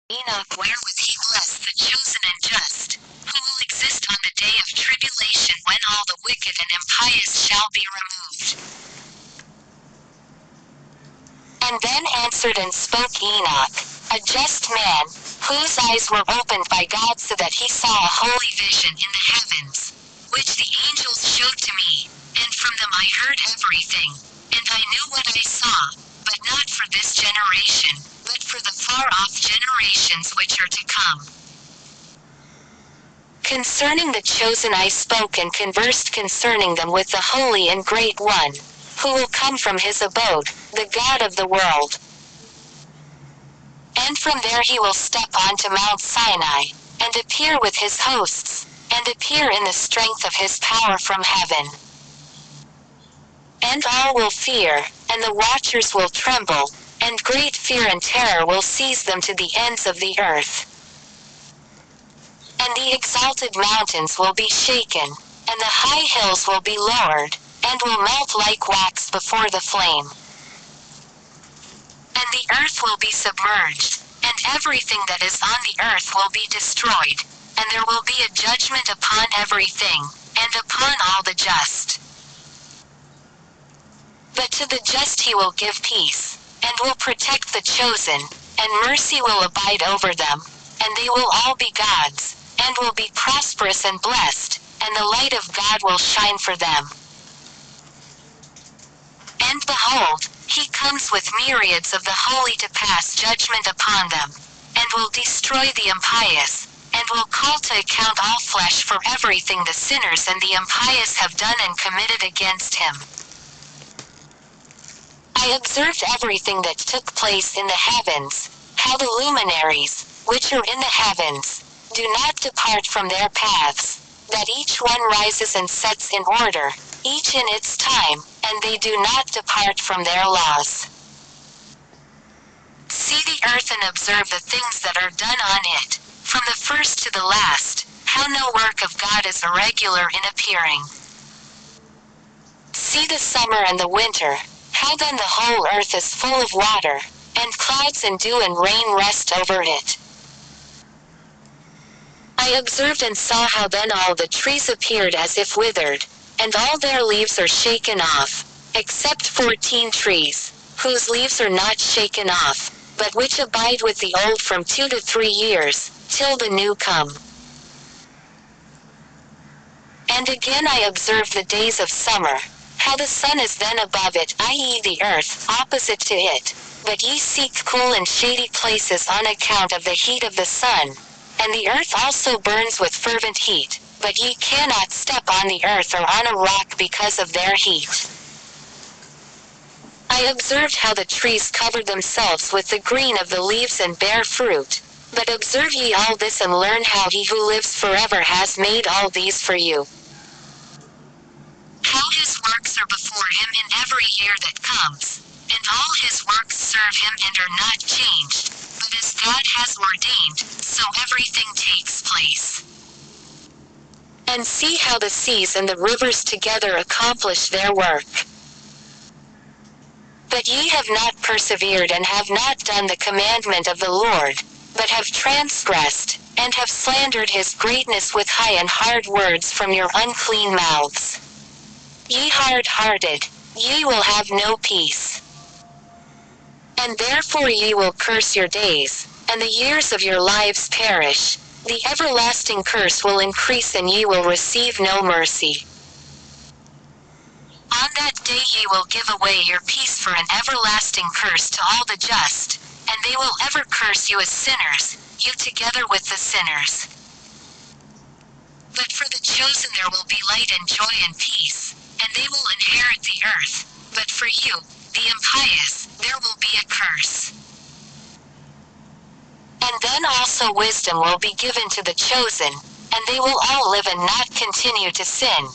Enoch, where was he blessed, the chosen and just, who will exist on the day of tribulation when all the wicked and impious shall be removed. And then answered and spoke Enoch, a just man, whose eyes were opened by God so that he saw a holy vision in the heavens, which the angels showed to me, and from them I heard everything, and I knew what I saw, but not for this generation, but for the far-off generations which are to come. Concerning the chosen I spoke and conversed concerning them with the Holy and Great One, who will come from his abode, the God of the world. And from there he will step on to Mount Sinai, and appear with his hosts, and appear in the strength of his power from heaven. And all will fear, and the watchers will tremble, and great fear and terror will seize them to the ends of the earth. And the exalted mountains will be shaken, and the high hills will be lowered, and will melt like wax before the flame. And the earth will be submerged, and everything that is on the earth will be destroyed, and there will be a judgment upon everything, and upon all the just. But to the just he will give peace, and will protect the chosen, and mercy will abide over them, and they will all be God's, and will be prosperous and blessed, and the light of God will shine for them. And behold, he comes with myriads of the holy to pass judgment upon them, and will destroy the impious, and will call to account all flesh for everything the sinners and the impious have done and committed against him. I observed everything that took place in the heavens, how the luminaries, which are in the heavens, do not depart from their paths, that each one rises and sets in order, each in its time, and they do not depart from their laws. See the earth and observe the things that are done on it, from the first to the last, how no work of God is irregular in appearing. See the summer and the winter, how then the whole earth is full of water, and clouds and dew and rain rest over it. I observed and saw how then all the trees appeared as if withered, and all their leaves are shaken off, except 14 trees, whose leaves are not shaken off, but which abide with the old from 2 to 3 years, till the new come. And again I observed the days of summer, how the sun is then above it, i.e. the earth, opposite to it, but ye seek cool and shady places on account of the heat of the sun, and the earth also burns with fervent heat, but ye cannot step on the earth or on a rock because of their heat. I observed how the trees covered themselves with the green of the leaves and bear fruit, but observe ye all this and learn how he who lives forever has made all these for you. How his works are before him in every year that comes, and all his works serve him and are not changed, but as God has ordained, so everything takes place. And see how the seas and the rivers together accomplish their work. But ye have not persevered and have not done the commandment of the Lord, but have transgressed, and have slandered his greatness with high and hard words from your unclean mouths. Ye hard-hearted, ye will have no peace. And therefore ye will curse your days, and the years of your lives perish. The everlasting curse will increase and ye will receive no mercy. On that day ye will give away your peace for an everlasting curse to all the just, and they will ever curse you as sinners, you together with the sinners. But for the chosen there will be light and joy and peace, and they will inherit the earth, but for you, the impious, there will be a curse. And then also wisdom will be given to the chosen, and they will all live and not continue to sin,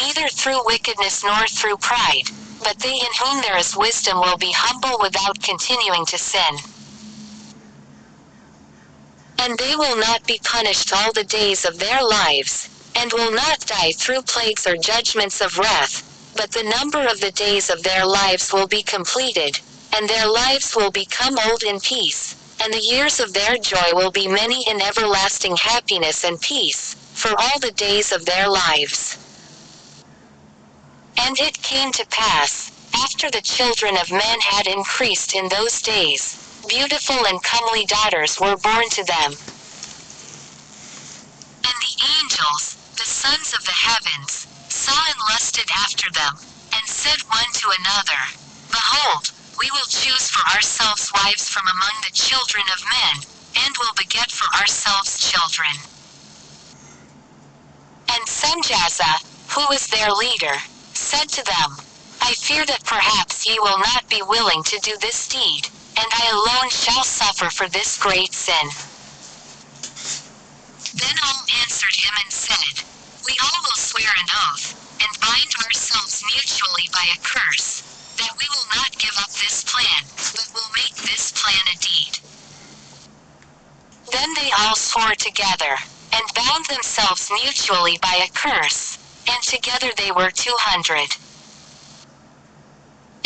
neither through wickedness nor through pride, but they in whom there is wisdom will be humble without continuing to sin. And they will not be punished all the days of their lives, and will not die through plagues or judgments of wrath, but the number of the days of their lives will be completed, and their lives will become old in peace, and the years of their joy will be many in everlasting happiness and peace, for all the days of their lives. And it came to pass, after the children of men had increased in those days, beautiful and comely daughters were born to them. And the angels, the sons of the heavens, saw and lusted after them, and said one to another, Behold, we will choose for ourselves wives from among the children of men, and will beget for ourselves children. And Semjaza, who was their leader, said to them, I fear that perhaps ye will not be willing to do this deed, and I alone shall suffer for this great sin. Then all answered him and said, We all will swear an oath, and bind ourselves mutually by a curse, that we will not give up this plan, but will make this plan a deed. Then they all swore together, and bound themselves mutually by a curse, and together they were 200.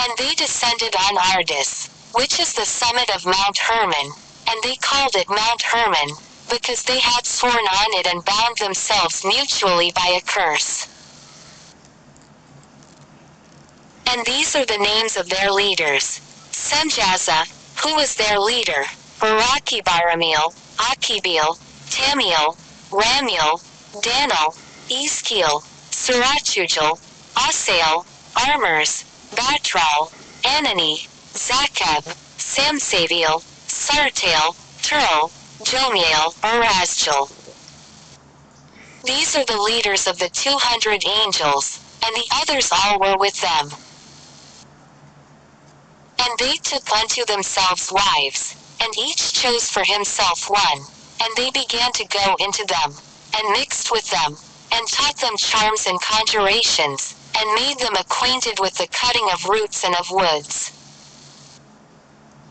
And they descended on Ardis, which is the summit of Mount Hermon, and they called it Mount Hermon, because they had sworn on it and bound themselves mutually by a curse. And these are the names of their leaders: Semjaza, who was their leader, Barakibaramil, Akibil, Tamiel, Ramiel, Danil, Iskiel, Sarachujal, Asael, Armers, Batral, Anani, Zakab, Samsaviel, Sartael, Turl, Jomiel, Arazjal. These are the leaders of the 200 angels, and the others all were with them. And they took unto themselves wives, and each chose for himself one, and they began to go into them, and mixed with them, and taught them charms and conjurations, and made them acquainted with the cutting of roots and of woods.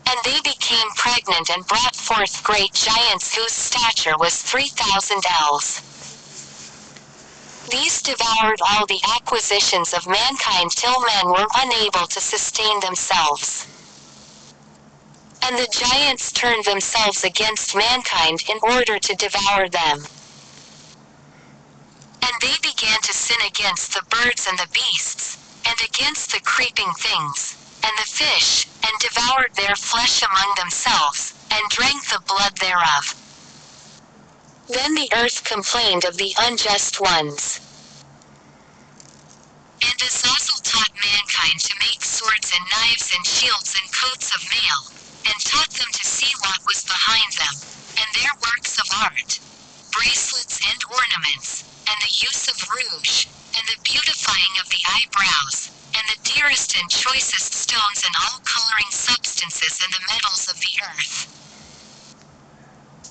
And they became pregnant and brought forth great giants whose stature was 3,000 ells. These devoured all the acquisitions of mankind till men were unable to sustain themselves. And the giants turned themselves against mankind in order to devour them. And they began to sin against the birds and the beasts, and against the creeping things, and the fish, and devoured their flesh among themselves, and drank the blood thereof. Then the earth complained of the unjust ones. And Azazel taught mankind to make swords and knives and shields and coats of mail, and taught them to see what was behind them, and their works of art, bracelets and ornaments, and the use of rouge, and the beautifying of the eyebrows, and the dearest and choicest stones and all coloring substances and the metals of the earth.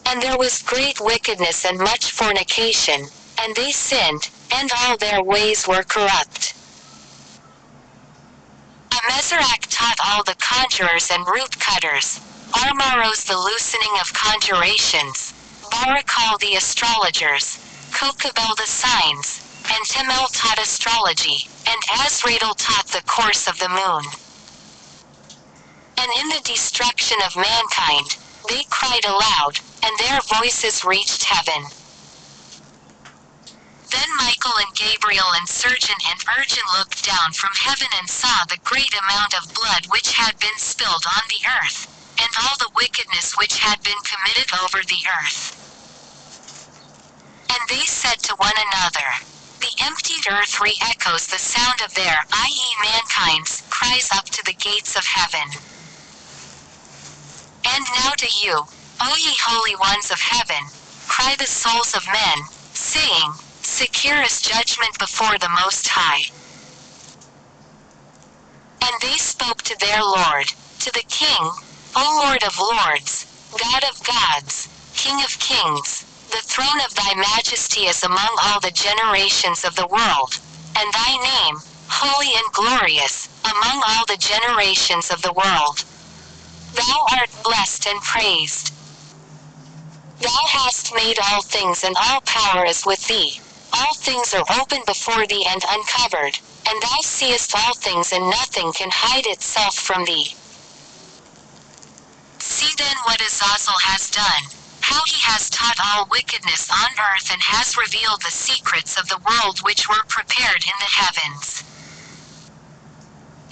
And there was great wickedness and much fornication, and they sinned, and all their ways were corrupt. Amezerach taught all the conjurers and root cutters, Armaros the loosening of conjurations, Barakal the astrologers, Kokabel the signs, and Timel taught astrology, and Azradel taught the course of the moon. And in the destruction of mankind, they cried aloud, and their voices reached heaven. Then Michael and Gabriel and Surgeon and Urgent looked down from heaven and saw the great amount of blood which had been spilled on the earth, and all the wickedness which had been committed over the earth. And they said to one another, The emptied earth re-echoes the sound of their, i.e. mankind's, cries up to the gates of heaven. And now to you, O ye holy ones of heaven, cry the souls of men, saying, Secure is judgment before the Most High. And they spoke to their Lord, to the King, O Lord of lords, God of gods, King of kings, the throne of thy majesty is among all the generations of the world, and thy name, holy and glorious, among all the generations of the world. Thou art blessed and praised. Thou hast made all things, and all power is with thee. All things are open before thee and uncovered, and thou seest all things, and nothing can hide itself from thee. See then what Azazel has done, how he has taught all wickedness on earth and has revealed the secrets of the world which were prepared in the heavens.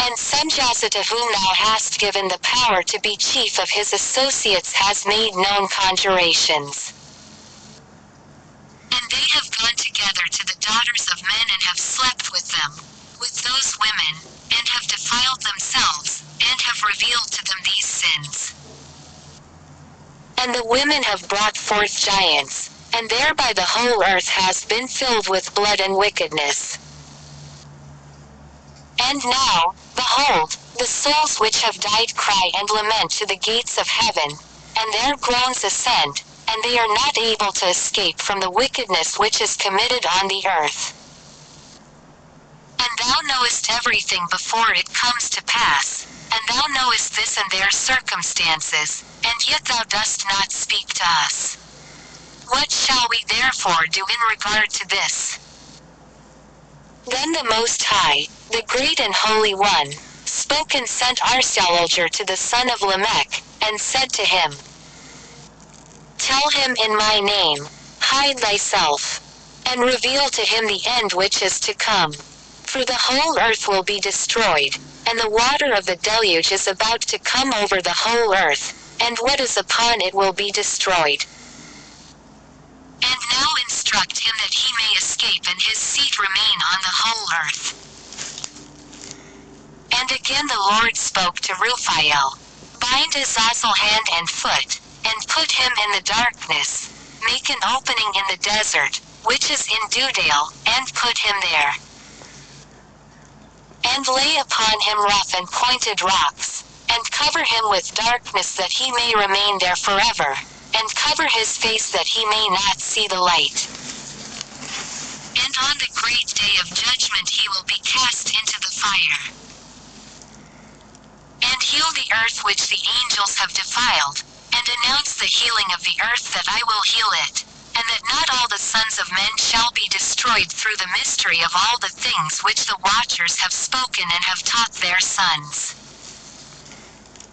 And Senjaza, to whom thou hast given the power to be chief of his associates, has made known conjurations. And they have gone together to the daughters of men and have slept with them, with those women, and have defiled themselves, and have revealed to them these sins. And the women have brought forth giants, and thereby the whole earth has been filled with blood and wickedness. And now, behold, the souls which have died cry and lament to the gates of heaven, and their groans ascend, and they are not able to escape from the wickedness which is committed on the earth. And thou knowest everything before it comes to pass, and thou knowest this and their circumstances, and yet thou dost not speak to us. What shall we therefore do in regard to this? Then the Most High, the Great and Holy One, spoke and sent Arsalelger to the son of Lamech, and said to him, Tell him in my name, hide thyself, and reveal to him the end which is to come. For the whole earth will be destroyed, and the water of the deluge is about to come over the whole earth, and what is upon it will be destroyed. And now instruct him that he may escape and his seed remain on the whole earth. And again the Lord spoke to Raphael, Bind Azazel hand and foot, and put him in the darkness, make an opening in the desert, which is in Dudale, and put him there. And lay upon him rough and pointed rocks, and cover him with darkness that he may remain there forever, and cover his face that he may not see the light. And on the great day of judgment he will be cast into the fire. And heal the earth which the angels have defiled, and announce the healing of the earth that I will heal it, and that not all the sons of men shall be destroyed through the mystery of all the things which the watchers have spoken and have taught their sons.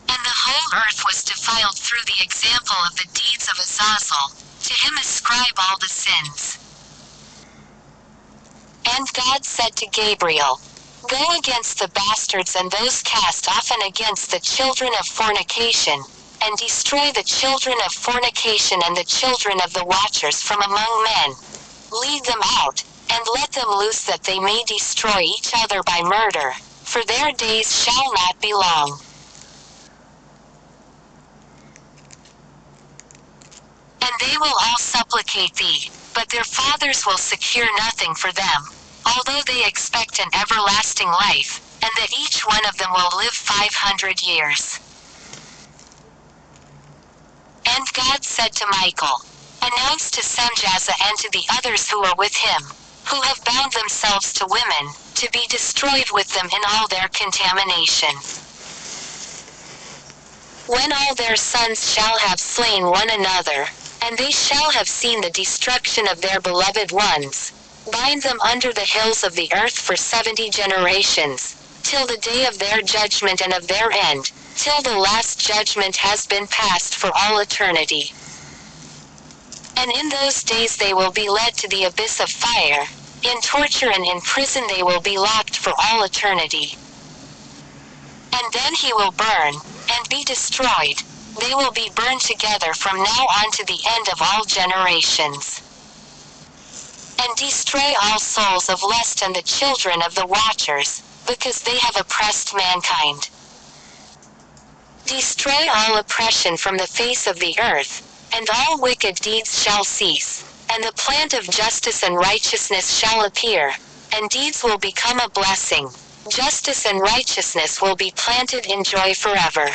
And the whole earth was defiled through the example of the deeds of Azazel, to him ascribe all the sins. And God said to Gabriel, Go against the bastards and those cast off and against the children of fornication, and destroy the children of fornication and the children of the watchers from among men. Lead them out, and let them loose that they may destroy each other by murder, for their days shall not be long. And they will all supplicate thee, but their fathers will secure nothing for them, although they expect an everlasting life, and that each one of them will live 500 years. And God said to Michael, Announce to Senjaza and to the others who are with him, who have bound themselves to women, to be destroyed with them in all their contamination. When all their sons shall have slain one another, and they shall have seen the destruction of their beloved ones, bind them under the hills of the earth for 70 generations, till the day of their judgment and of their end, till the last judgment has been passed for all eternity. And in those days they will be led to the abyss of fire, in torture and in prison they will be locked for all eternity. And then he will burn, and be destroyed, they will be burned together from now on to the end of all generations. And destroy all souls of lust and the children of the watchers, because they have oppressed mankind. Destroy all oppression from the face of the earth, and all wicked deeds shall cease, and the plant of justice and righteousness shall appear, and deeds will become a blessing. Justice and righteousness will be planted in joy forever.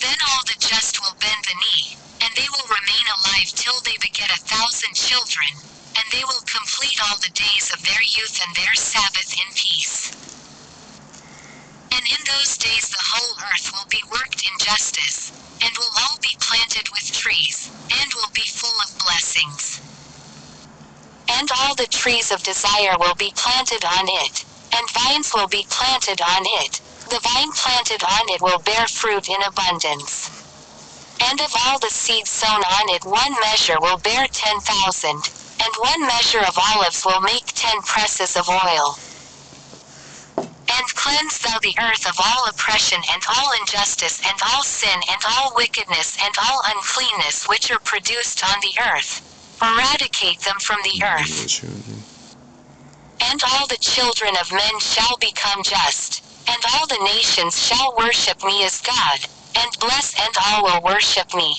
Then all the just will bend the knee, and they will remain alive till they beget 1,000 children, and they will complete all the days of their youth and their Sabbath in peace. And in those days the whole earth will be worked in justice, and will all be planted with trees, and will be full of blessings. And all the trees of desire will be planted on it, and vines will be planted on it. The vine planted on it will bear fruit in abundance. And of all the seed sown on it 1 measure will bear 10,000, and 1 measure of olives will make 10 presses of oil. And cleanse thou the earth of all oppression and all injustice and all sin and all wickedness and all uncleanness which are produced on the earth. Eradicate them from the earth. And all the children of men shall become just, and all the nations shall worship me as God, and bless and all will worship me.